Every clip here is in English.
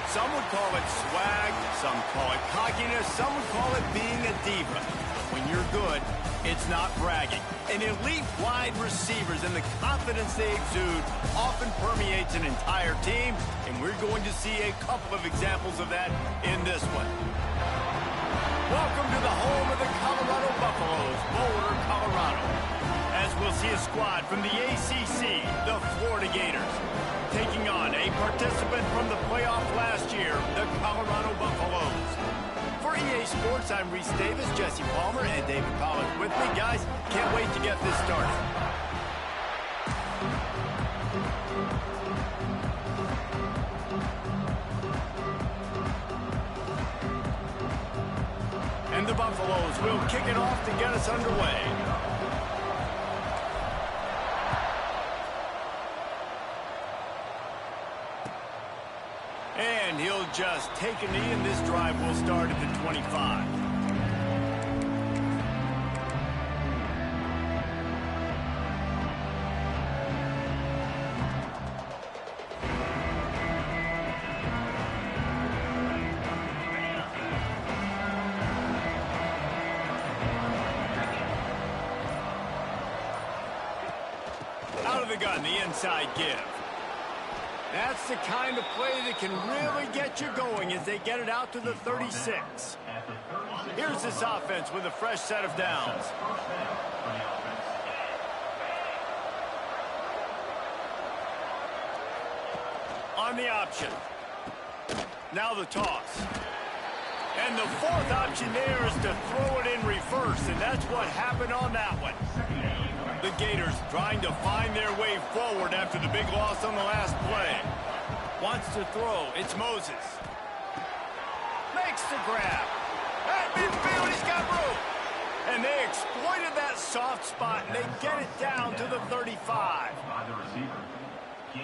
Some would call it swag, some call it cockiness, some would call it being a diva. When you're good, it's not bragging. And elite wide receivers and the confidence they exude often permeates an entire team, and we're going to see a couple of examples of that in this one. Welcome to the home of the Colorado Buffaloes, Boulder, Colorado. As we'll see a squad from the ACC, the Florida Gators, taking on a participant from the playoff last year, the Colorado Buffaloes. For EA Sports, I'm Reese Davis, Jesse Palmer, and David Pollack with me. Guys, can't wait to get this started. And the Buffaloes will kick it off to get us underway. And he'll just take a knee, and this drive will start at the 25. Out of the gun, the inside give. That's the kind of play that can really get you going as they get it out to the 36. Here's this offense with a fresh set of downs. On the option. Now the toss. And the fourth option there is to throw it in reverse, and that's what happened on that one. The Gators trying to find their way forward after the big loss on the last play. Wants to throw. It's Moses. Makes the grab. At midfield, he's got room. And they exploited that soft spot, and they get it down to the 35.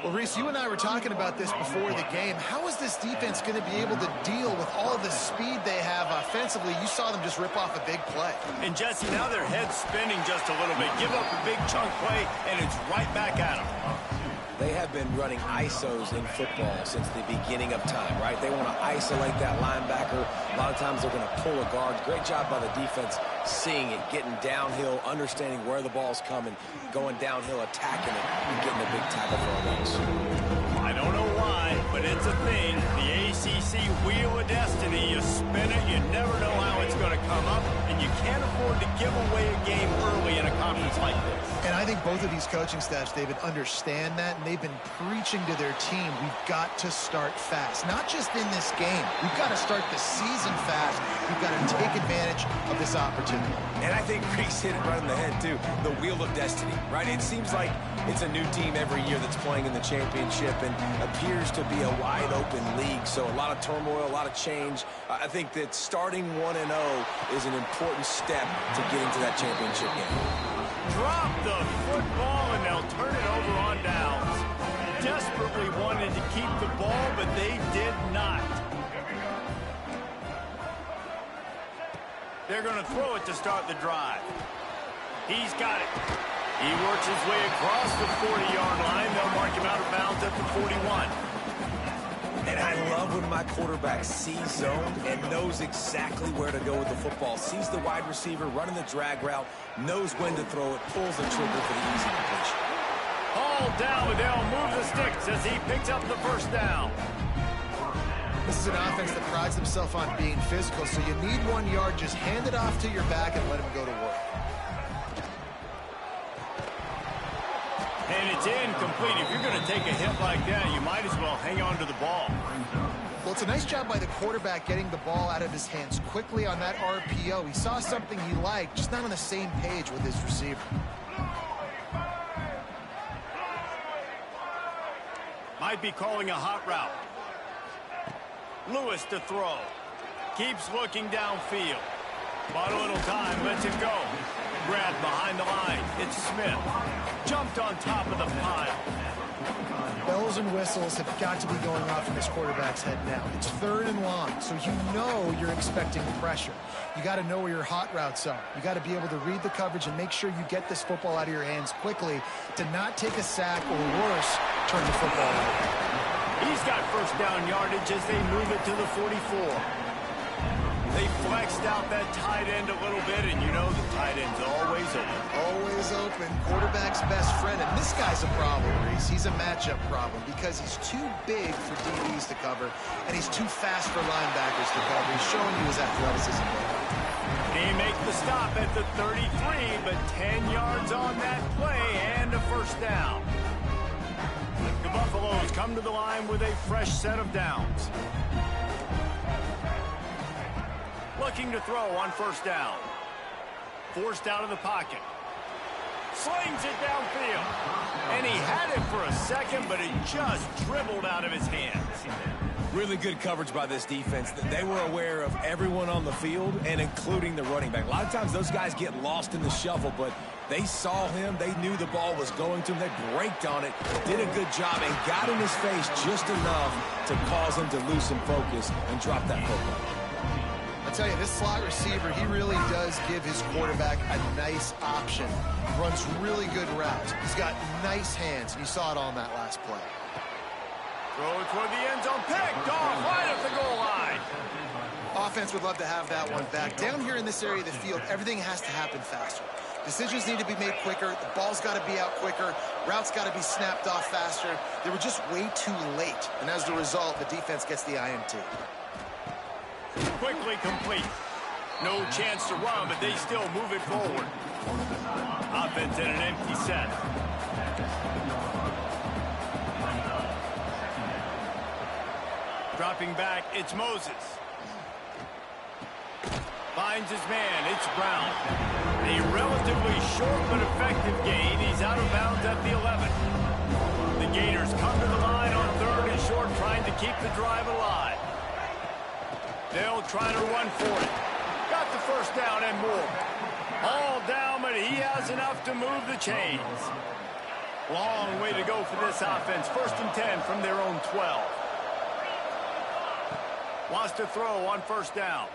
Well, Reese, you and I were talking about this before the game. How is this defense going to be able to deal with all the speed they have offensively? You saw them just rip off a big play. And, Jesse, now their head's spinning just a little bit. Give up a big chunk play, and it's right back at them. They have been running ISOs in football since the beginning of time, right? They want to isolate that linebacker. A lot of times they're going to pull a guard. Great job by the defense seeing it, getting downhill, understanding where the ball's coming, going downhill, attacking it, and getting a big tackle for a loss. I don't know why, but it's a thing. The ACC Wheel of Destiny. You spin it, you never know how it's going to come up, and you can't afford to give away a game early in a conference like this. And I think both of these coaching staffs, David, understand that, and they've been preaching to their team, we've got to start fast. Not just in this game. We've got to start the season fast. We've got to take advantage of this opportunity. And I think Reese hit it right in the head, too. The Wheel of Destiny, right? It seems like it's a new team every year that's playing in the championship and appears to be a wide-open league. So a lot of turmoil, a lot of change. I think that starting 1-0 is an important step to getting to that championship game. Drop the football, and they'll turn it over on downs. Desperately wanted to keep the ball, but they did not. They're going to throw it to start the drive. He's got it. He works his way across the 40-yard line. They'll mark him out of bounds at the 41. And I love when my quarterback sees zone and knows exactly where to go with the football. Sees the wide receiver running the drag route, knows when to throw it, pulls the trigger for the easy completion. All down, but they'll move the sticks as he picks up the first down. This is an offense that prides themselves on being physical, so you need 1 yard. Just hand it off to your back and let him go to work. And it's incomplete. If you're going to take a hit like that, you might as well hang on to the ball. Well, it's a nice job by the quarterback getting the ball out of his hands quickly on that RPO. He saw something he liked, just not on the same page with his receiver. Might be calling a hot route. Lewis to throw. Keeps looking downfield. Bought a little time, lets it go. Grabbed behind the line. It's Smith. Jumped on top of the pile. Bells and whistles have got to be going off in this quarterback's head now. It's 3rd and long, so you know you're expecting pressure. You got to know where your hot routes are. You got to be able to read the coverage and make sure you get this football out of your hands quickly to not take a sack or worse, turn the football over. He's got first down yardage as they move it to the 44. They flexed out that tight end a little bit, and you know the tight end's always open. Always open. Quarterback's best friend. And this guy's a problem, Reese. He's a matchup problem because he's too big for DBs to cover, and he's too fast for linebackers to cover. He's showing you his athleticism. They make the stop at the 33, but 10 yards on that play and a first down. The Buffaloes come to the line with a fresh set of downs. Looking to throw on first down. Forced out of the pocket. Slings it downfield. And he had it for a second, but it just dribbled out of his hands. Really good coverage by this defense. They were aware of everyone on the field, and including the running back. A lot of times those guys get lost in the shuffle, but they saw him. They knew the ball was going to him. They braked on it, did a good job, and got in his face just enough to cause him to lose some focus and drop that football. I tell you, this slot receiver, he really does give his quarterback a nice option. Runs really good routes. He's got nice hands, and you saw it on that last play. Throw it toward the end zone. Picked off right at the goal line. Offense would love to have that one back. Down here in this area of the field, everything has to happen faster. Decisions need to be made quicker. The ball's got to be out quicker. Routes got to be snapped off faster. They were just way too late. And as a result, the defense gets the INT. Quickly complete. No chance to run, but they still move it forward. Offense in an empty set. Dropping back, it's Moses. Finds his man, it's Brown. A relatively short but effective gain. He's out of bounds at the 11. The Gators come to the line on third and short, trying to keep the drive alive. They'll try to run for it. Got the first down and more. All down, but he has enough to move the chains. Long way to go for this offense. First and 10 from their own 12. Wants to throw on first down.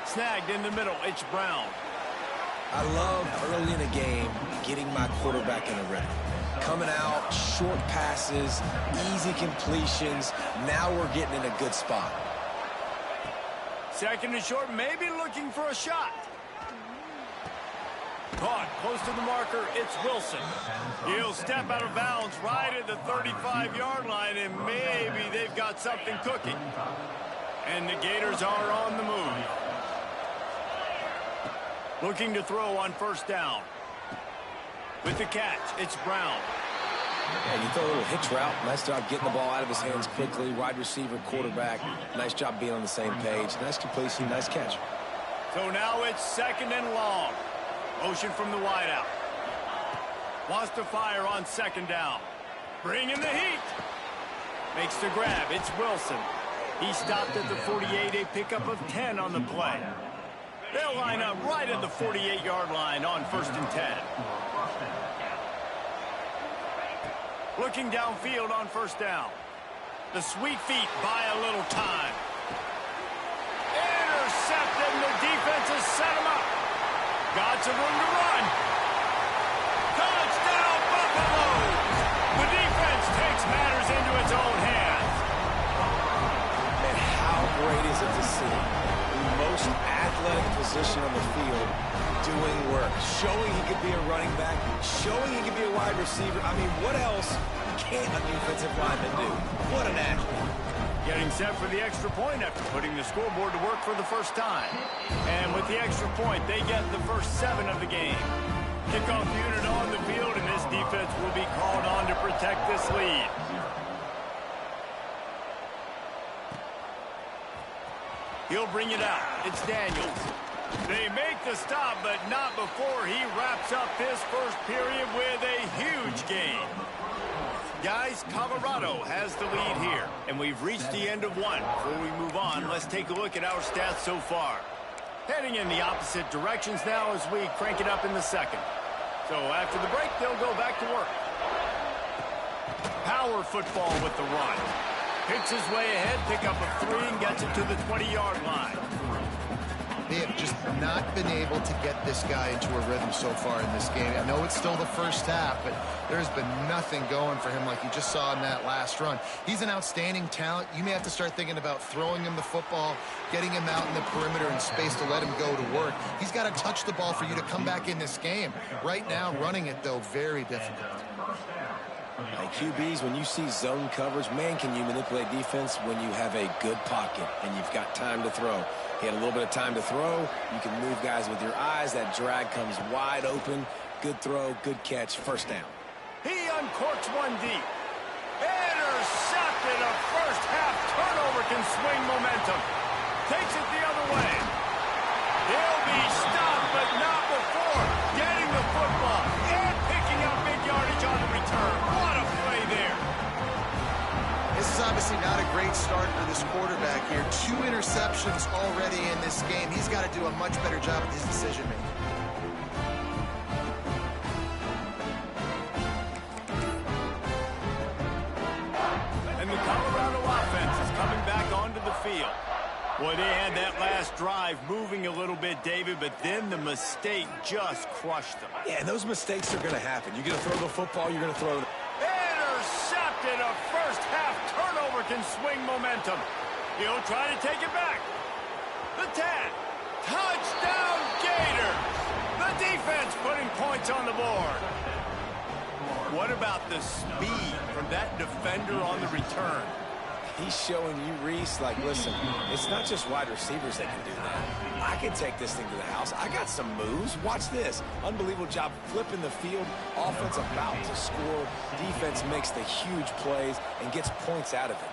Snagged in the middle. It's Brown. I love early in a game getting my quarterback in a rhythm. Coming out, short passes, easy completions. Now we're getting in a good spot. Second and short, maybe looking for a shot. Caught close to the marker, it's Wilson. He'll step out of bounds right at the 35-yard line, and maybe they've got something cooking. And the Gators are on the move. Looking to throw on first down. With the catch, it's Brown. Yeah, you throw a little hitch route. Nice job getting the ball out of his hands quickly. Wide receiver, quarterback. Nice job being on the same page. Nice completion, nice catch. So now it's second and long. Motion from the wideout. Wants to fire on second down. Bringing the heat. Makes the grab. It's Wilson. He stopped at the 48, a pickup of 10 on the play. They'll line up right at the 48-yard line on first and 10. Looking downfield on first down. The sweet feet buy a little time. Intercepted, and the defense has set him up. Got some room to run. Touchdown, Buffaloes! The defense takes matters into its own hands. And how great is it to see the most athletic position on the field doing work, showing he could be a running back, showing he could be a wide receiver. I mean, what else can a defensive lineman do? What an athlete. Getting set for the extra point after putting the scoreboard to work for the first time. And with the extra point, they get the first 7 of the game. Kickoff unit on the field, and this defense will be called on to protect this lead. He'll bring it out. It's Daniels. They make the stop, but not before he wraps up this first period with a huge gain. Guys, Colorado has the lead here, and we've reached the end of one. Before we move on, let's take a look at our stats so far. Heading in the opposite directions now as we crank it up in the second. So after the break, they'll go back to work. Power football with the run. Picks his way ahead, pick up a 3, and gets it to the 20-yard line. They have just not been able to get this guy into a rhythm so far in this game. I know it's still the first half, but there's been nothing going for him like you just saw in that last run. He's an outstanding talent. You may have to start thinking about throwing him the football, getting him out in the perimeter in space to let him go to work. He's got to touch the ball for you to come back in this game. Right now, running it, though, very difficult. Like QBs, when you see zone coverage, man, can you manipulate defense when you have a good pocket and you've got time to throw. He had a little bit of time to throw. You can move guys with your eyes. That drag comes wide open. Good throw, good catch, first down. He uncorks one deep. Intercepted. A first half turnover can swing momentum. Takes it the other way. He'll be stopped, but not before getting the football and picking up big yardage on the return. What a play there. This is obviously not a great start for this quarterback here. 2 interceptions already in this game. He's got to do a much better job with his decision-making. And the Colorado offense is coming back onto the field. Boy, they had that last drive moving a little bit, David, but then the mistake just crushed them. Yeah, and those mistakes are going to happen. You're going to throw the football, you're going to throw the... Intercepted. A first half turnover can swing momentum. He'll try to take it back. The 10. Touchdown Gators. The defense putting points on the board. What about the speed from that defender on the return? He's showing you, Reese, like, listen, it's not just wide receivers that can do that. I can take this thing to the house. I got some moves. Watch this. Unbelievable job flipping the field. Offense about to score. Defense makes the huge plays and gets points out of it.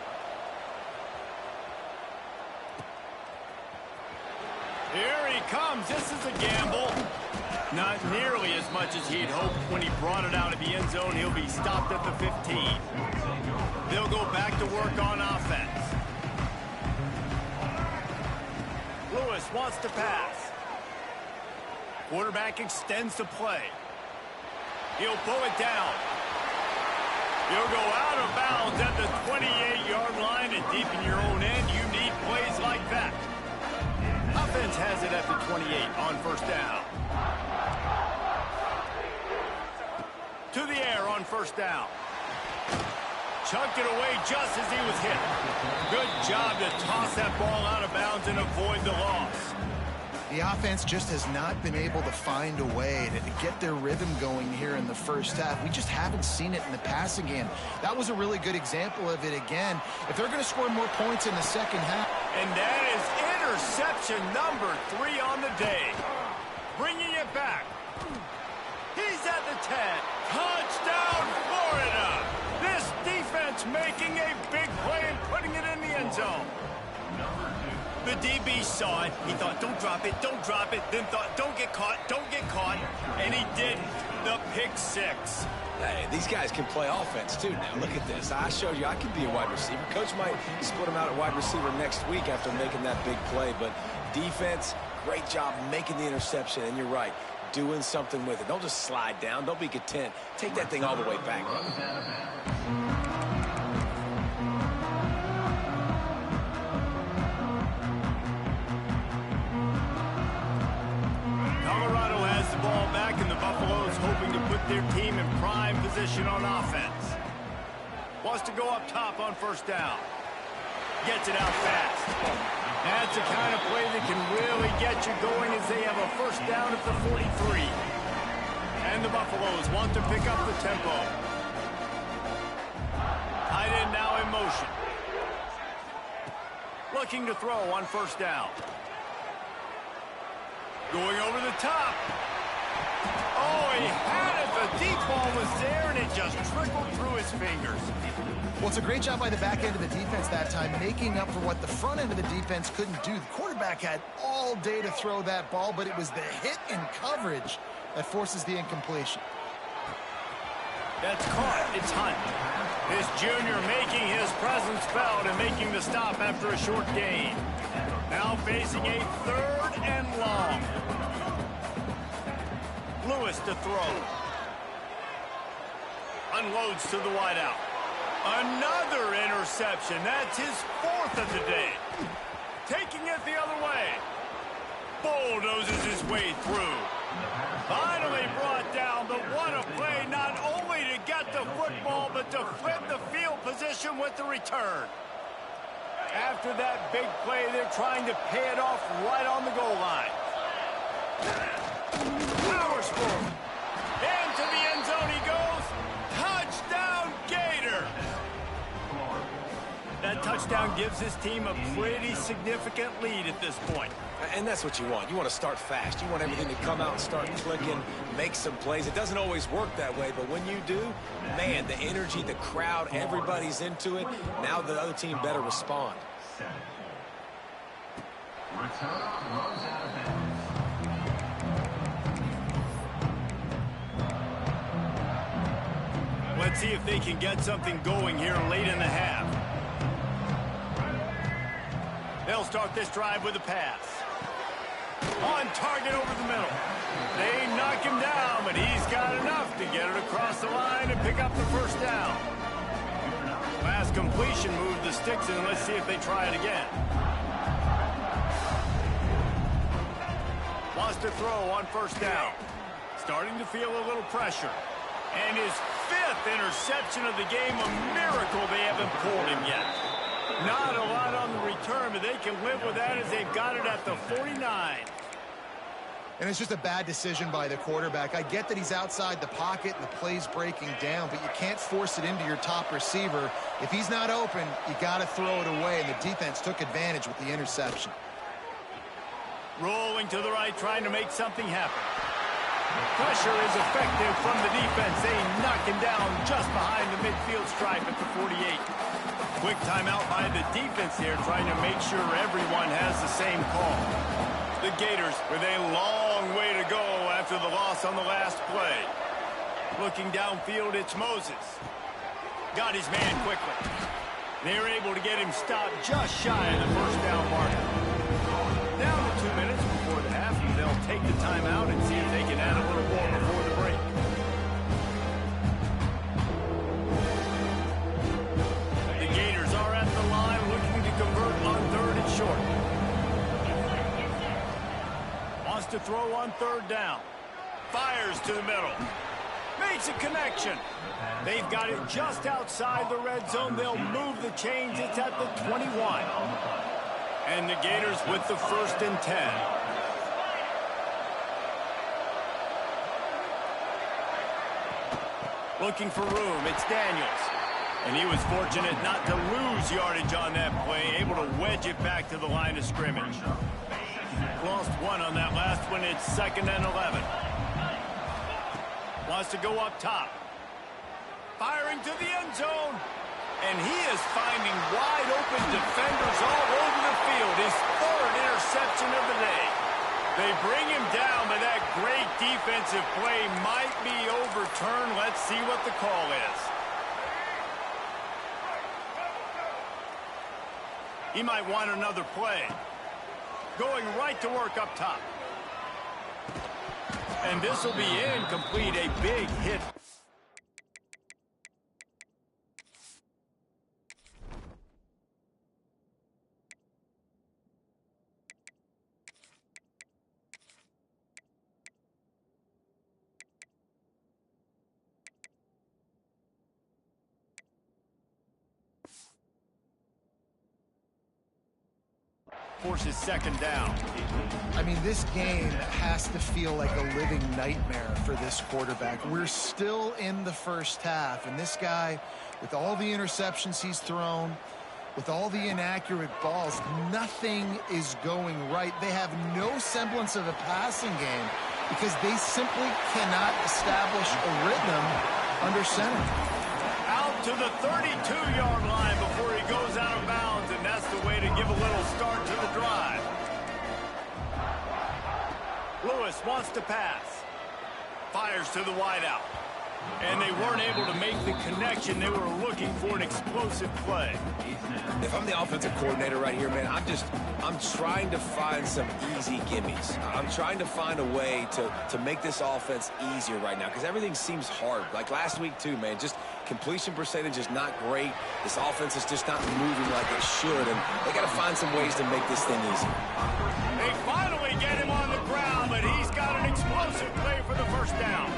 Here he comes. This is a gamble. Not nearly as much as he'd hoped when he brought it out of the end zone. He'll be stopped at the 15. They'll go back to work on offense. Lewis wants to pass. Quarterback extends the play. He'll pull it down. He'll go out of bounds at the 28-yard line, and deep in your own end, you need plays like that. Offense has it at the 28 on first down. To the air on first down. Chucked it away just as he was hit. Good job to toss that ball out of bounds and avoid the loss. The offense just has not been able to find a way to get their rhythm going here in the first half. We just haven't seen it in the passing game. That was a really good example of it again. If they're going to score more points in the second half. And that is interception number 3 on the day. Bringing it back. He's at the 10. Touchdown, Florida. This defense making a big play and putting it in the end zone. The DB saw it. He thought, don't drop it, don't drop it. Then thought, don't get caught, don't get caught. And he didn't. The pick 6. Hey, these guys can play offense, too. Now, look at this. I showed you I can be a wide receiver. Coach might split him out at wide receiver next week after making that big play. But defense, great job making the interception. And you're right, doing something with it. Don't just slide down. Don't be content. Take that thing all the way back. Colorado has the ball back, and the Buffaloes hoping to put their team in prime position on offense. Wants to go up top on first down. Gets it out fast. That's the kind of play that can really get you going as they have a first down at the 43. And the Buffaloes want to pick up the tempo. Tight end now in motion. Looking to throw on first down. Going over the top. Oh, he had it. The deep ball was there, and it just trickled through his fingers. Well, it's a great job by the back end of the defense that time, making up for what the front end of the defense couldn't do. The quarterback had all day to throw that ball, but it was the hit in coverage that forces the incompletion. That's caught. It's Hunt. This junior making his presence felt and making the stop after a short gain. Now facing a 3rd and long. Lewis to throw. Unloads to the wideout. Another interception. That's his 4th of the day. Taking it the other way. bulldozes his way through. Finally brought down, but what a play, not only to get the football, but to flip the field position with the return. After that big play, they're trying to pay it off right on the goal line. Power score. Into the end zone he goes. Touchdown, Gator. That touchdown gives his team a pretty significant lead at this point. And that's what you want. You want to start fast. You want everything to come out and start clicking, make some plays. It doesn't always work that way, but when you do, man, the energy, the crowd, everybody's into it. Now the other team better respond. Let's see if they can get something going here late in the half. They'll start this drive with a pass. On target over the middle. They knock him down, but he's got enough to get it across the line and pick up the first down. Last completion moved the sticks in. Let's see if they try it again. Wants to throw on first down. Starting to feel a little pressure. And his 5th interception of the game, a miracle they haven't pulled him yet. Not a lot on the return, but they can live with that as they've got it at the 49. And it's just a bad decision by the quarterback. I get that he's outside the pocket and the play's breaking down, but you can't force it into your top receiver. If he's not open, you got to throw it away, and the defense took advantage with the interception. Rolling to the right, trying to make something happen. Pressure is effective from the defense. They knock him down just behind the midfield stripe at the 48. Quick timeout by the defense here, trying to make sure everyone has the same call. The Gators with a long way to go after the loss on the last play. Looking downfield, it's Moses. Got his man quickly. They're able to get him stopped just shy of the first down marker. Down to 2 minutes before the half, they'll take the timeout and see if they can add a little more before the break. The Gators are at the line looking to convert on 3rd and short. Wants to throw on 3rd down. Fires to the middle. Makes a connection. They've got it just outside the red zone. They'll move the chains. It's at the 21. And the Gators with the 1st and 10. Looking for room. It's Daniels. And he was fortunate not to lose yardage on that play, able to wedge it back to the line of scrimmage. Lost 1 on that last one. It's 2nd and 11. Wants to go up top. Firing to the end zone. And he is finding wide open defenders all over the field. His 3rd interception of the day. They bring him down, but that great defensive play might be overturned. Let's see what the call is. He might want another play. Going right to work up top. And this will be incomplete. A big hit. Forces 2nd down. I mean, this game has to feel like a living nightmare for this quarterback. We're still in the first half, and this guy, with all the interceptions he's thrown, with all the inaccurate balls, nothing is going right. They have no semblance of a passing game because they simply cannot establish a rhythm under center. Out to the 32-yard line before he goes out of bounds, and that's the way to give a little start to the drive. Lewis wants to pass. Fires to the wideout. And they weren't able to make the connection. They were looking for an explosive play. If I'm the offensive coordinator right here, man, I'm trying to find some easy gimmies. I'm trying to find a way to make this offense easier right now because everything seems hard. Like last week, too, man, just completion percentage is not great. This offense is just not moving like it should, and they got to find some ways to make this thing easier. They finally get him on the ground, but he's got an explosive play for the first down.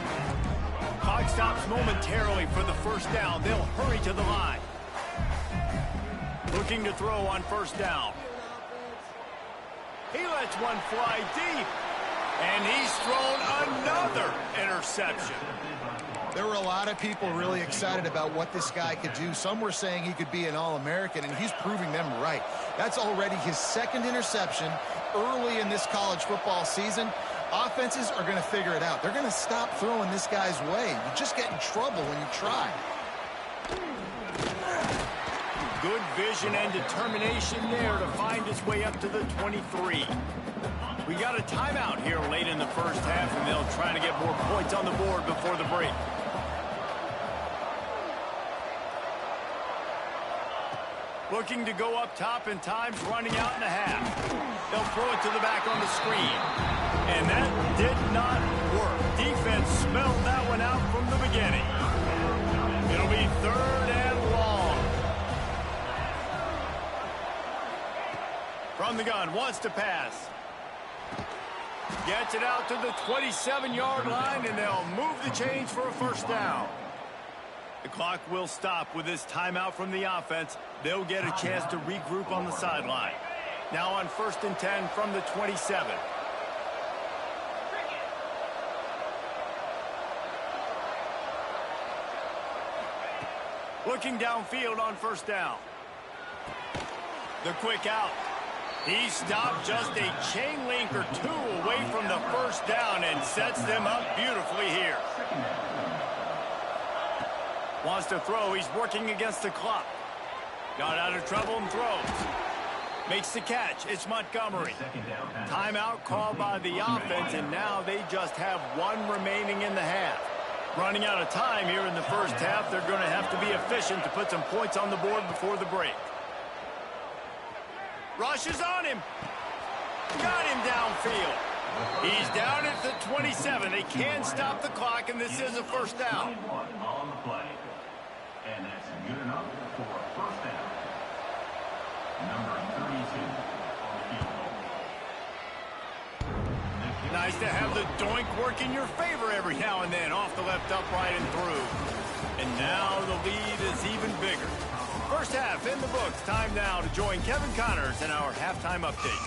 Clock stops momentarily for the first down. They'll hurry to the line. Looking to throw on first down. He lets one fly deep. And he's thrown another interception. There were a lot of people really excited about what this guy could do. Some were saying he could be an All-American, and he's proving them right. That's already his second interception early in this college football season. Offenses are going to figure it out. They're going to stop throwing this guy's way. You just get in trouble when you try. Good vision and determination there to find his way up to the 23. We got a timeout here late in the first half, and they'll try to get more points on the board before the break. Looking to go up top, and time's running out in the half. They'll throw it to the back on the screen. And that did not work. Defense smelled that one out from the beginning. It'll be 3rd and long. From the gun, wants to pass. Gets it out to the 27-yard line, and they'll move the chains for a first down. The clock will stop with this timeout from the offense. They'll get a chance to regroup on the sideline. Now on 1st and 10 from the 27. Looking downfield on first down. The quick out. He stopped just a chain link or two away from the first down and sets them up beautifully here. Wants to throw. He's working against the clock. Got out of trouble and throws. Makes the catch. It's Montgomery. Timeout called by the offense, and now they just have one remaining in the half. Running out of time here in the first half. They're going to have to be efficient to put some points on the board before the break. Rushes on him. Got him downfield. He's down at the 27. They can stop the clock, and this is a first down. On the play. And that's good enough for a first down. Number 32 on the field goal. Nice to have the doink work in your favor every now and then, off the left upright and through. And now the lead is even bigger. First half in the books. Time now to join Kevin Connors in our halftime update.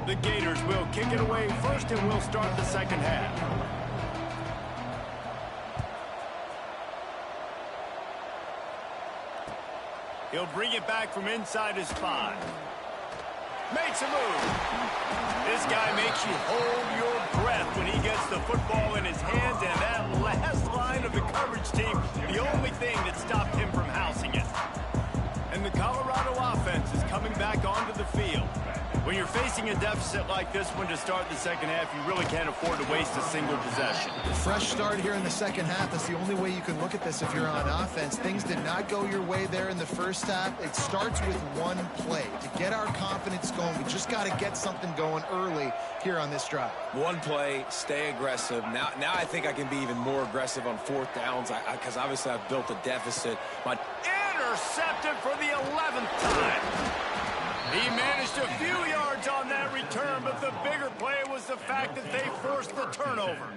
The Gators will kick it away first, and we'll start the second half. He'll bring it back from inside his 5. Makes a move. This guy makes you hold your breath when he gets the football in his hands, and that last line of the coverage team, the only thing that stopped him from housing it. And the Colorado offense is coming back onto the field. When you're facing a deficit like this one to start the second half, you really can't afford to waste a single possession. Fresh start here in the second half. That's the only way you can look at this if you're on offense. Things did not go your way there in the first half. It starts with one play. To get our confidence going, we just got to get something going early here on this drive. One play, stay aggressive. Now I think I can be even more aggressive on 4th downs because obviously I've built a deficit. Intercepted for the 11th time. He managed a few yards on that return, but the bigger play was the fact that they forced the turnover.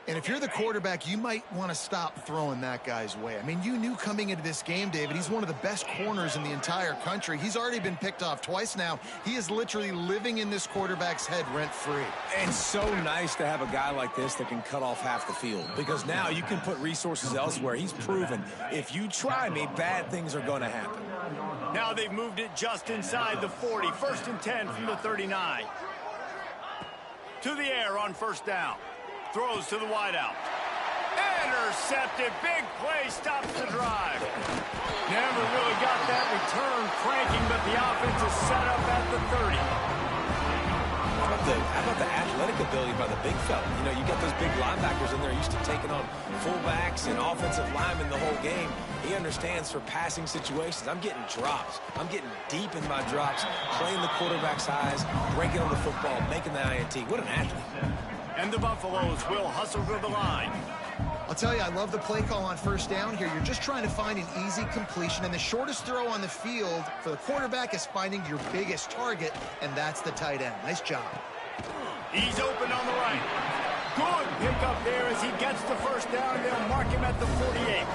And if you're the quarterback, you might want to stop throwing that guy's way. I mean, you knew coming into this game, David, he's one of the best corners in the entire country. He's already been picked off twice now. He is literally living in this quarterback's head rent-free. And so nice to have a guy like this that can cut off half the field, because now you can put resources elsewhere. He's proven if you try me, bad things are going to happen. Now they've moved it just inside the 40. 1st and 10 from the 39. To the air on first down. Throws to the wideout. Intercepted. Big play. Stops the drive. Never really got that return cranking, but the offense is set up at the 30. about the athletic ability by the big fella? You know, you got those big linebackers in there used to taking on fullbacks and offensive linemen the whole game. He understands for passing situations. I'm getting drops. I'm getting deep in my drops, playing the quarterback's eyes, breaking on the football, making the INT. What an athlete. And the Buffaloes will hustle to the line. I'll tell you, I love the play call on first down here. You're just trying to find an easy completion, and the shortest throw on the field for the quarterback is finding your biggest target, and that's the tight end. Nice job. He's open on the right. Good pickup there as he gets the first down. They'll mark him at the 48.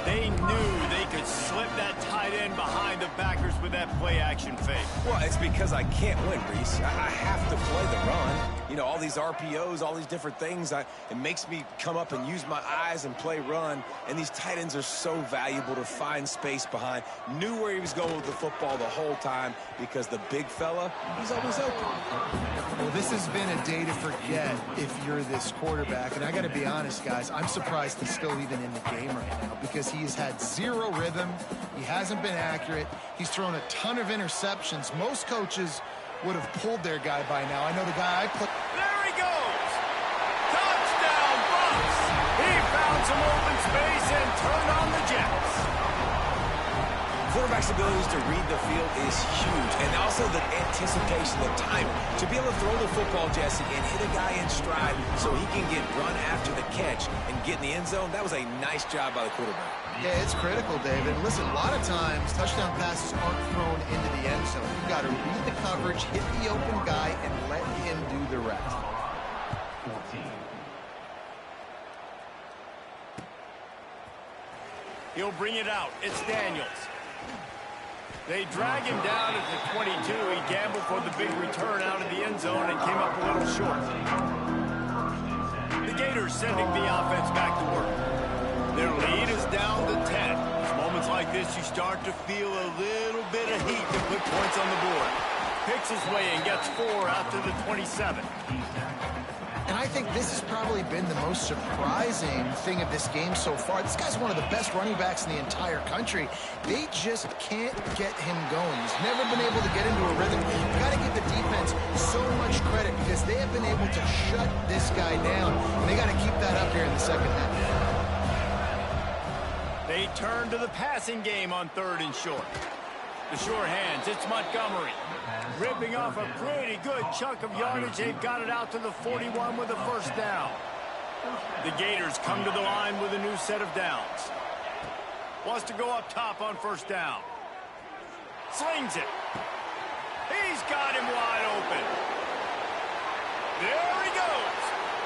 They knew they could slip that tight end behind the backers with that play-action fake. Well, it's because I can't win, Reese. I have to play the run. You know, all these RPOs, all these different things, it makes me come up and use my eyes and play run. And these tight ends are so valuable to find space behind. Knew where he was going with the football the whole time because the big fella, he's always open. Well, this has been a day to forget if you're this quarterback. And I got to be honest, guys, I'm surprised he's still even in the game right now because he's had zero rhythm. He hasn't been accurate. He's thrown a ton of interceptions. Most coaches would have pulled their guy by now. I know the guy I put. There he goes. Touchdown, Bucks. He found some open space and turned on the Jets. Quarterback's abilities to read the field is huge, and also the anticipation, the timing. To be able to throw the football, Jesse, and hit a guy in stride so he can get run after the catch and get in the end zone, that was a nice job by the quarterback. Yeah, it's critical, David. Listen, a lot of times touchdown passes aren't thrown into the end zone. You've got to read the coverage, hit the open guy, and let him do the rest. 14. He'll bring it out. It's Daniels. They drag him down at the 22. He gambled for the big return out of the end zone and came up a little short. The Gators sending the offense back to work. Their lead is down to 10. It's moments like this you start to feel a little bit of heat to put points on the board. Picks his way and gets 4 after the 27. And I think this has probably been the most surprising thing of this game so far. This guy's one of the best running backs in the entire country. They just can't get him going. He's never been able to get into a rhythm. You've got to give the defense so much credit because they have been able to shut this guy down. And they got to keep that up here in the second half. They turn to the passing game on 3rd and short. The sure hands, it's Montgomery. Ripping off a pretty good chunk of yardage. They've got it out to the 41 with a first down. The Gators come to the line with a new set of downs. Wants to go up top on first down. Slings it. He's got him wide open. There he goes.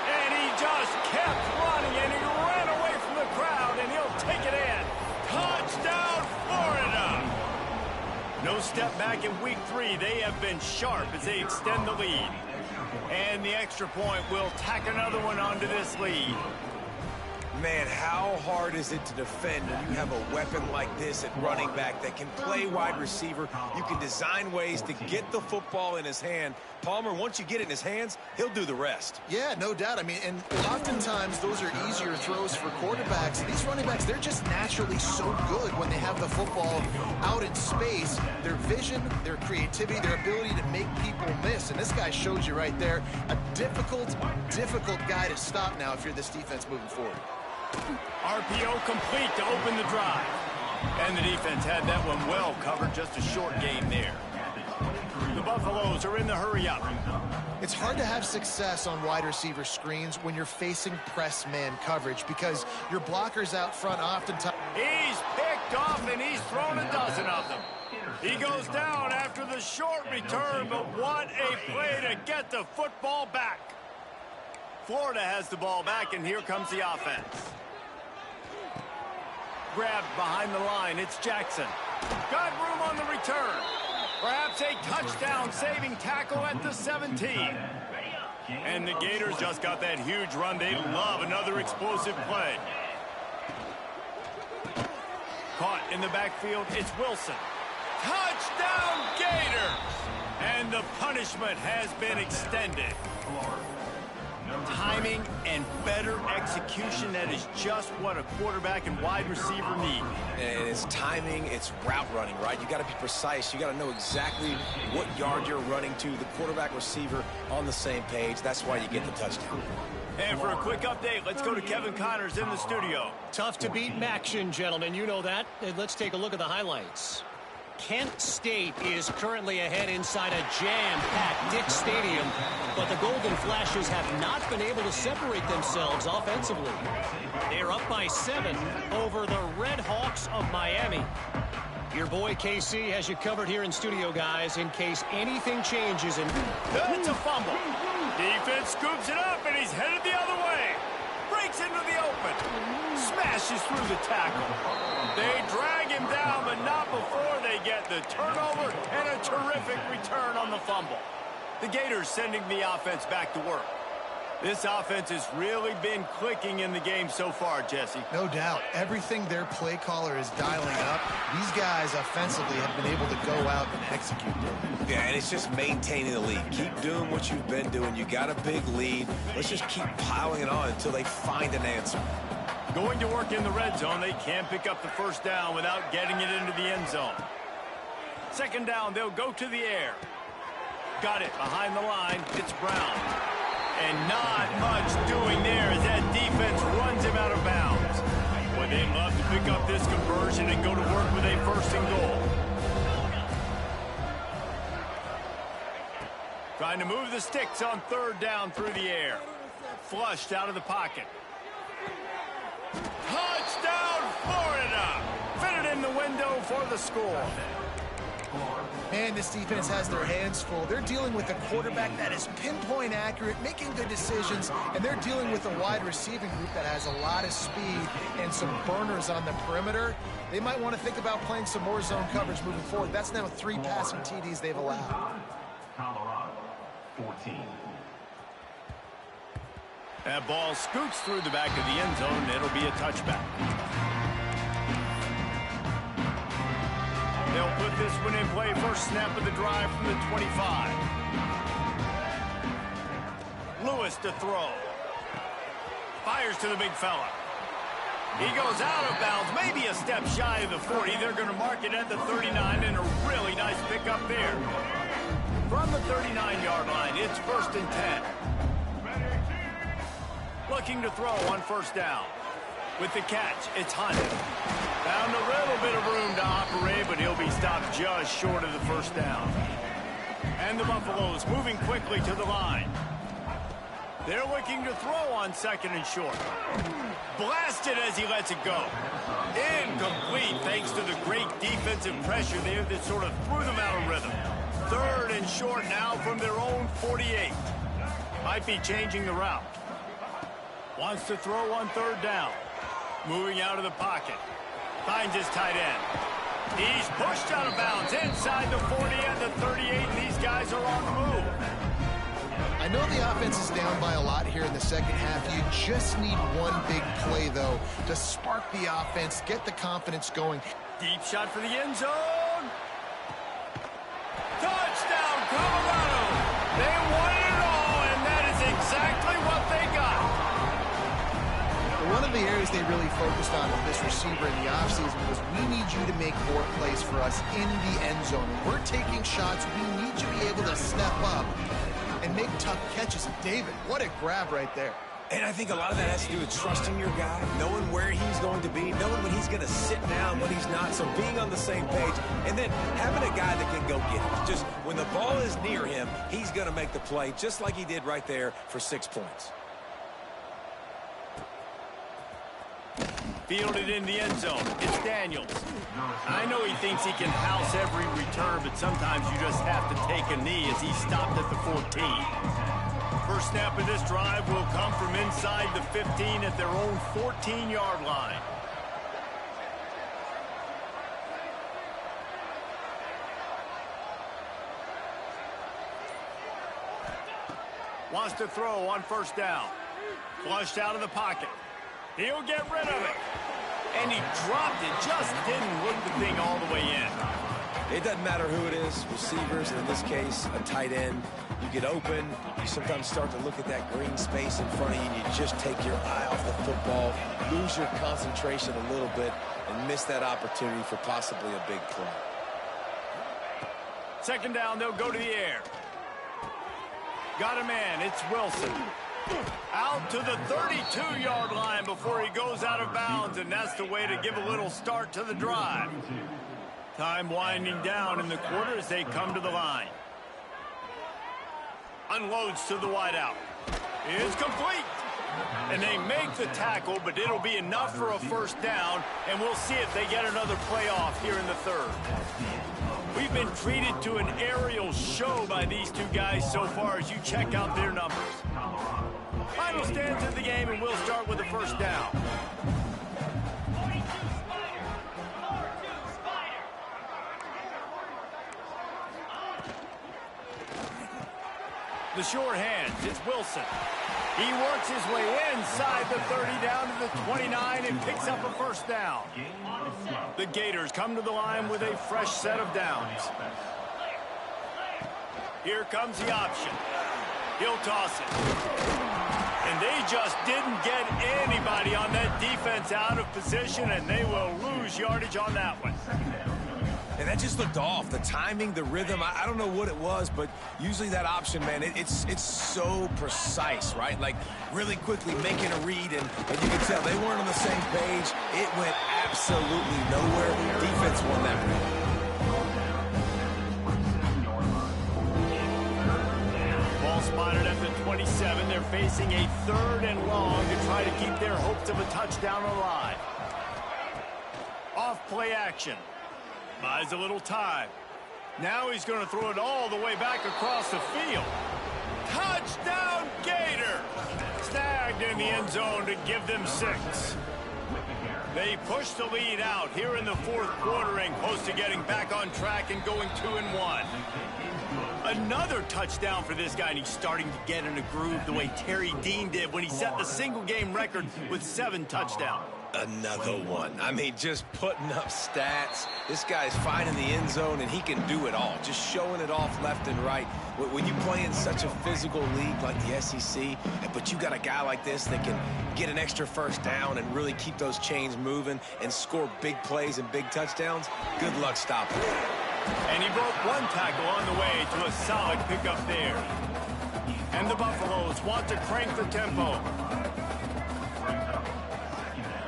And he just kept running, and he ran away from the crowd, and he'll take it in. Touchdown, Florida! No step back in week 3. They have been sharp as they extend the lead. And the extra point will tack another one onto this lead. Man, how hard is it to defend when you have a weapon like this at running back that can play wide receiver? You can design ways to get the football in his hand. Palmer, once you get it in his hands, he'll do the rest. Yeah, no doubt. I mean, and oftentimes those are easier throws for quarterbacks. These running backs, they're just naturally so good when they have the football out in space. Their vision, their creativity, their ability to make people miss. And this guy shows you right there, a difficult guy to stop now if you're this defense moving forward. RPO complete to open the drive. And the defense had that one well covered. Just a short game there. The Buffaloes are in the hurry up. It's hard to have success on wide receiver screens when you're facing press man coverage because your blockers out front oftentimes. He's picked off and he's thrown a dozen of them. He goes down after the short return, but what a play to get the football back. Florida has the ball back, and here comes the offense. Grabbed behind the line, it's Jackson. Got room on the return. Perhaps a touchdown-saving tackle at the 17. And the Gators just got that huge run. They love another explosive play. Caught in the backfield, it's Wilson. Touchdown, Gators! And the punishment has been extended. Timing and better execution, that is just what a quarterback and wide receiver need. And it's timing, it's route running, right? You got to be precise. You got to know exactly what yard you're running to. The quarterback receiver on the same page. That's why you get the touchdown. And for a quick update, let's go to Kevin Connors in the studio. Tough to beat action, gentlemen. You know that. And let's take a look at the highlights. Kent State is currently ahead inside a jam-packed Dick Stadium, but the Golden Flashes have not been able to separate themselves offensively. They're up by 7 over the Red Hawks of Miami. Your boy KC has you covered here in studio, guys, in case anything changes. That's a fumble. Defense scoops it up, and he's headed the other way. Breaks into the open. Smashes through the tackle. They drag him down, but not before they get the turnover and a terrific return on the fumble. The Gators sending the offense back to work. This offense has really been clicking in the game so far, Jesse. No doubt. Everything their play caller is dialing up, these guys offensively have been able to go out and execute. Yeah, and it's just maintaining the lead. Keep doing what you've been doing. You got a big lead. Let's just keep piling it on until they find an answer. Going to work in the red zone, they can't pick up the first down without getting it into the end zone. Second down, they'll go to the air. Got it behind the line. It's Brown. And not much doing there as that defense runs him out of bounds. Boy, they'd love to pick up this conversion and go to work with a first and goal. Trying to move the sticks on third down through the air. Flushed out of the pocket. Touchdown, Florida! Fitted in the window for the score. Man, this defense has their hands full. They're dealing with a quarterback that is pinpoint accurate, making good decisions, and they're dealing with a wide receiving group that has a lot of speed and some burners on the perimeter. They might want to think about playing some more zone coverage moving forward. That's now 3 passing TDs they've allowed. Colorado, 14. That ball scoots through the back of the end zone, and it'll be a touchback. They'll put this one in play. First snap of the drive from the 25. Lewis to throw. Fires to the big fella. He goes out of bounds, maybe a step shy of the 40. They're going to mark it at the 39, and a really nice pickup there. From the 39-yard line, it's 1st and 10. Looking to throw on first down. With the catch, it's Hunt. Found a little bit of room to operate, but he'll be stopped just short of the first down. And the Buffaloes moving quickly to the line. They're looking to throw on 2nd and short. Blasted as he lets it go. Incomplete thanks to the great defensive pressure there that sort of threw them out of rhythm. 3rd and short now from their own 48. Might be changing the route. Wants to throw on 3rd down. Moving out of the pocket. Finds his tight end. He's pushed out of bounds inside the 40 and the 38. And these guys are on the move. I know the offense is down by a lot here in the second half. You just need one big play, though, to spark the offense, get the confidence going. Deep shot for the end zone. Touchdown, Colorado. They won it all, and that is exactly what they got. One of the areas they really focused on with this receiver in the offseason was we need you to make more plays for us in the end zone. We're taking shots. We need you to be able to step up and make tough catches. David, what a grab right there. And I think a lot of that has to do with trusting your guy, knowing where he's going to be, knowing when he's going to sit down, when he's not. So being on the same page, and then having a guy that can go get it. Just when the ball is near him, he's going to make the play, just like he did right there for 6 points. Fielded in the end zone. It's Daniels. I know he thinks he can house every return, but sometimes you just have to take a knee as he stopped at the 14. First snap of this drive will come from inside the 15 at their own 14-yard line. Wants to throw on first down. Flushed out of the pocket. He'll get rid of it. And he dropped it. Just didn't look the thing all the way in. It doesn't matter who it is, receivers, and in this case, a tight end. You get open, you sometimes start to look at that green space in front of you, and you just take your eye off the football, lose your concentration a little bit, and miss that opportunity for possibly a big play. Second down, they'll go to the air. Got a man, it's Wilson. Out to the 32-yard line before he goes out of bounds, and that's the way to give a little start to the drive. Time winding down in the quarter as they come to the line. Unloads to the wideout. It's complete. And they make the tackle, but it'll be enough for a first down, and we'll see if they get another playoff here in the third. We've been treated to an aerial show by these two guys so far as you check out their numbers. Final stands of the game, and we'll start with the first down. The short hands, it's Wilson. He works his way inside the 30 down to the 29 and picks up a first down. The Gators come to the line with a fresh set of downs. Here comes the option. He'll toss it. And they just didn't get anybody on that defense out of position, and they will lose yardage on that one. And that just looked off. The timing, the rhythm, I don't know what it was, but usually that option, man, it's so precise, right? Like really quickly making a read, and you can tell they weren't on the same page. It went absolutely nowhere. Defense won that read. Ball spotted at the 27. They're facing a 3rd and long to try to keep their hopes of a touchdown alive. Off play action. Buys a little time. Now he's going to throw it all the way back across the field. Touchdown, Gator! Snagged in the end zone to give them 6. They push the lead out here in the 4th quarter and close to getting back on track and going 2-1. Another touchdown for this guy, and he's starting to get in a groove the way Terry Dean did when he set the single-game record with 7 touchdowns. Another one. I mean, just putting up stats. This guy's finding the end zone, and he can do it all. Just showing it off left and right. When you play in such a physical league like the SEC, but you got a guy like this that can get an extra first down and really keep those chains moving and score big plays and big touchdowns, good luck stopping him. And he broke one tackle on the way to a solid pickup there. And the Buffaloes want to crank the tempo.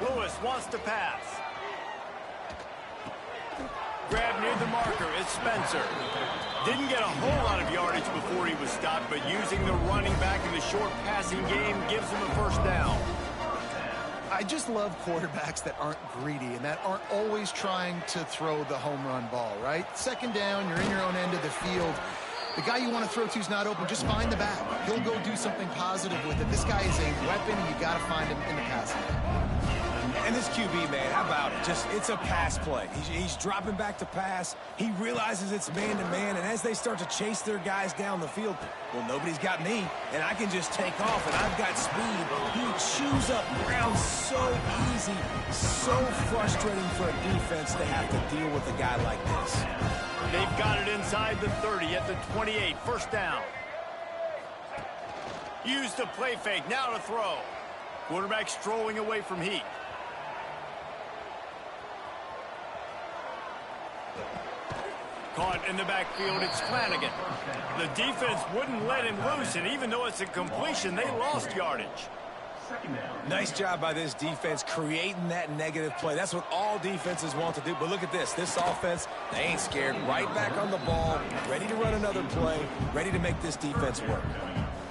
Lewis wants to pass. Grab near the marker, it's Spencer. Didn't get a whole lot of yardage before he was stopped, but using the running back in the short passing game gives him a first down. I just love quarterbacks that aren't greedy and that aren't always trying to throw the home run ball, right? Second down, you're in your own end of the field. The guy you want to throw to is not open. Just find the back. He'll go do something positive with it. This guy is a weapon, and you got to find him in the passing game. And this QB, man, how about it? It's a pass play. He's dropping back to pass. He realizes it's man-to-man, and as they start to chase their guys down the field, well, nobody's got me, and I can just take off, and I've got speed. He chews up ground so easy, so frustrating for a defense to have to deal with a guy like this. They've got it inside the 30 at the 28, first down. Use the play fake, now to throw. Quarterback strolling away from Heat. Caught in the backfield, it's Flanagan. The defense wouldn't let him loose, and even though it's a completion, they lost yardage. Nice job by this defense creating that negative play. That's what all defenses want to do. But look at this. This offense, they ain't scared. Right back on the ball, ready to run another play, ready to make this defense work.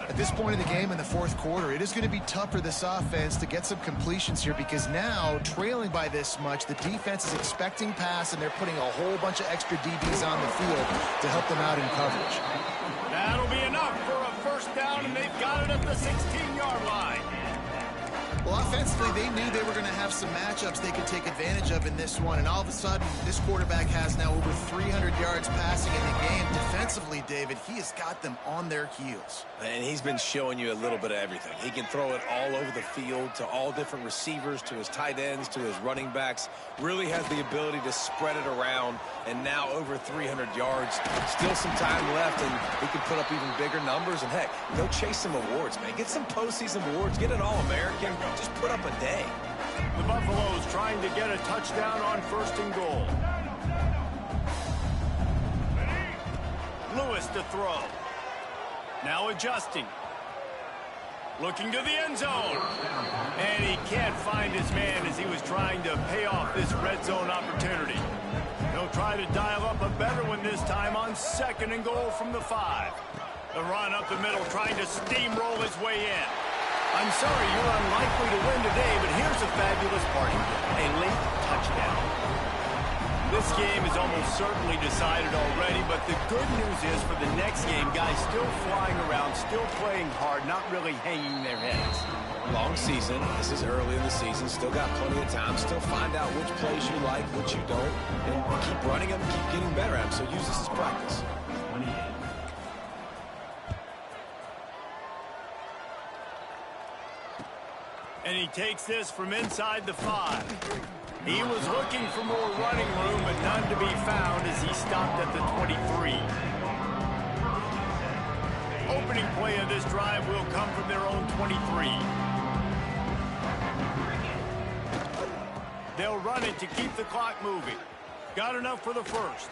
At this point in the game in the 4th quarter, it is going to be tough for this offense to get some completions here because now, trailing by this much, the defense is expecting pass, and they're putting a whole bunch of extra DBs on the field to help them out in coverage. That'll be enough for a first down, and they've got it at the 16-yard line. Well, offensively, they knew they were going to have some matchups they could take advantage of in this one, and all of a sudden, this quarterback has now over 300 yards passing in the game. Defensively, David, he has got them on their heels. And he's been showing you a little bit of everything. He can throw it all over the field to all different receivers, to his tight ends, to his running backs. Really has the ability to spread it around, and now over 300 yards. Still some time left, and he can put up even bigger numbers. And, heck, go chase some awards, man. Get some postseason awards. Get an All-American. Just put up a day. The Buffaloes trying to get a touchdown on 1st and goal. Lewis to throw. Now adjusting. Looking to the end zone. And he can't find his man as he was trying to pay off this red zone opportunity. He'll try to dial up a better one this time on 2nd and goal from the 5. The run up the middle, trying to steamroll his way in. I'm sorry you're unlikely to win today, but here's a fabulous party. A late touchdown. This game is almost certainly decided already, but the good news is for the next game, guys still flying around, still playing hard, not really hanging their heads. Long season. This is early in the season. Still got plenty of time. Still find out which plays you like, which you don't, and keep running them, keep getting better at them. So use this as practice. And he takes this from inside the 5. He was looking for more running room, but none to be found as he stopped at the 23. Opening play of this drive will come from their own 23. They'll run it to keep the clock moving. Got enough for the 1st.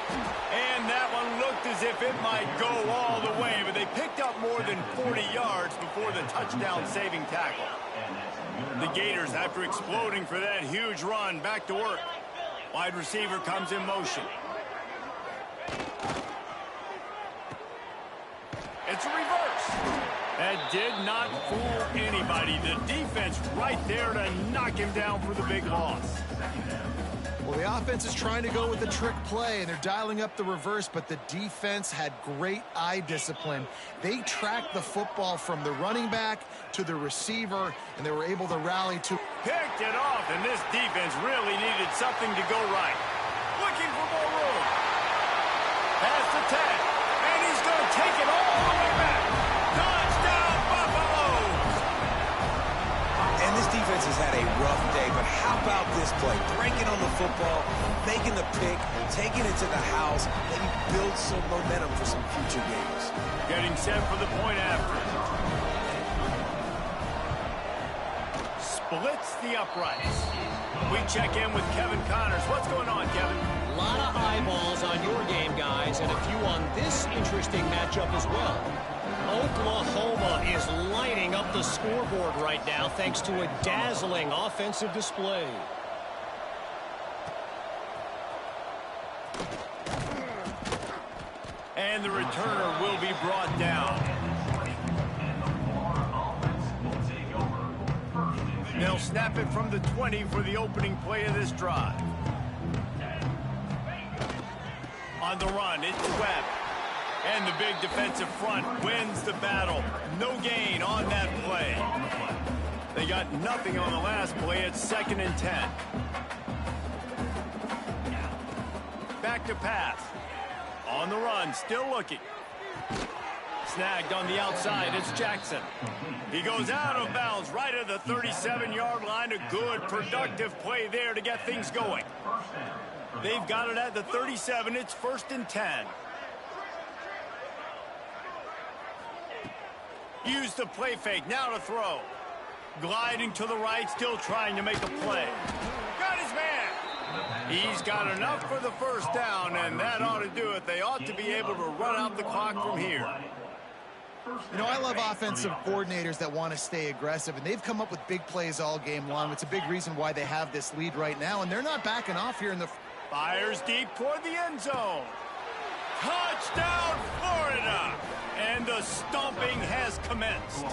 And that one looked as if it might go all the way, but they picked up more than 40 yards before the touchdown-saving tackle. The Gators, after exploding for that huge run, back to work. Wide receiver comes in motion. It's a reverse. That did not fool anybody. The defense right there to knock him down for the big loss. Well, the offense is trying to go with the trick play, and they're dialing up the reverse, but the defense had great eye discipline. They tracked the football from the running back to the receiver, and they were able to rally to... Picked it off, and this defense really needed something to go right. Looking for more room. Past the 10, and he's going to take it all the way back. Touchdown, Buffaloes! And this defense has had a rough day, but how about this play? Breaking on the football, making the pick, taking it to the house, maybe build some momentum for some future games. Getting set for the point after. Splits the uprights. We check in with Kevin Connors. What's going on, Kevin? A lot of eyeballs on your game, guys, and a few on this interesting matchup as well. Oklahoma is lighting up the scoreboard right now thanks to a dazzling offensive display. And the returner will be brought down. They'll snap it from the 20 for the opening play of this drive. On the run, it's Webb. And the big defensive front wins the battle. No gain on that play. They got nothing on the last play. It's 2nd and 10. Back to pass. On the run, still looking. Snagged on the outside, it's Jackson. He goes out of bounds right at the 37-yard line. A good, productive play there to get things going. They've got it at the 37. It's 1st and 10. Use the play fake, now to throw. Gliding to the right, still trying to make a play. Got his man. He's got enough for the 1st down, and that ought to do it. They ought to be able to run out the clock from here. You know, I love offensive coordinators that want to stay aggressive, and they've come up with big plays all game long. It's a big reason why they have this lead right now, and they're not backing off here in the... Fires deep toward the end zone. Touchdown, Florida! And the stomping has commenced.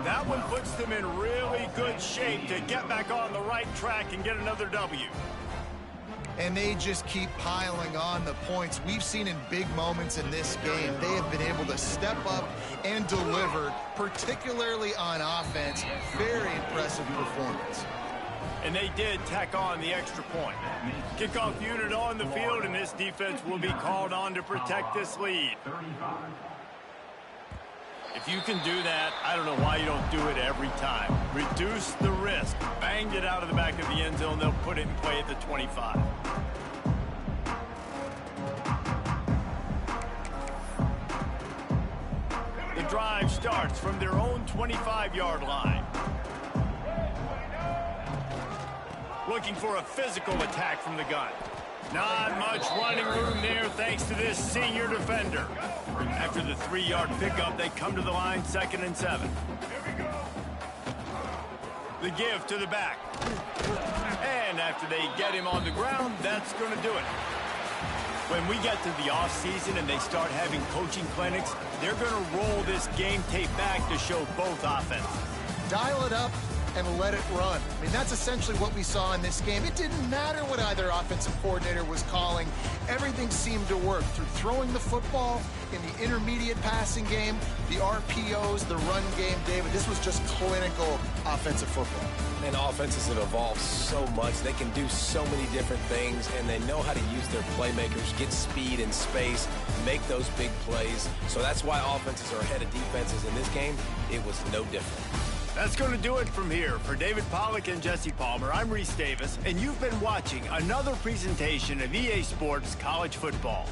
That one puts them in really good shape to get back on the right track and get another W. And they just keep piling on the points. We've seen in big moments in this game, they have been able to step up and deliver, particularly on offense. Very impressive performance. And they did tack on the extra point. Kickoff unit on the field, and this defense will be called on to protect this lead. If you can do that, I don't know why you don't do it every time. Reduce the risk. Banged it out of the back of the end zone. They'll put it in play at the 25. The drive starts from their own 25-yard line. Looking for a physical attack from the gun. Not much running room there thanks to this senior defender. After the 3-yard pickup, they come to the line 2nd and 7. The give to the back. And after they get him on the ground, that's going to do it. When we get to the offseason and they start having coaching clinics, they're going to roll this game tape back to show both offenses. Dial it up and let it run. I mean, that's essentially what we saw in this game. It didn't matter what either offensive coordinator was calling. Everything seemed to work through throwing the football, in the intermediate passing game, the RPOs, the run game. David, this was just clinical offensive football. And offenses have evolved so much. They can do so many different things, and they know how to use their playmakers, get speed and space, make those big plays. So that's why offenses are ahead of defenses in this game. It was no different. That's going to do it from here. For David Pollack and Jesse Palmer, I'm Reese Davis, and you've been watching another presentation of EA Sports College Football.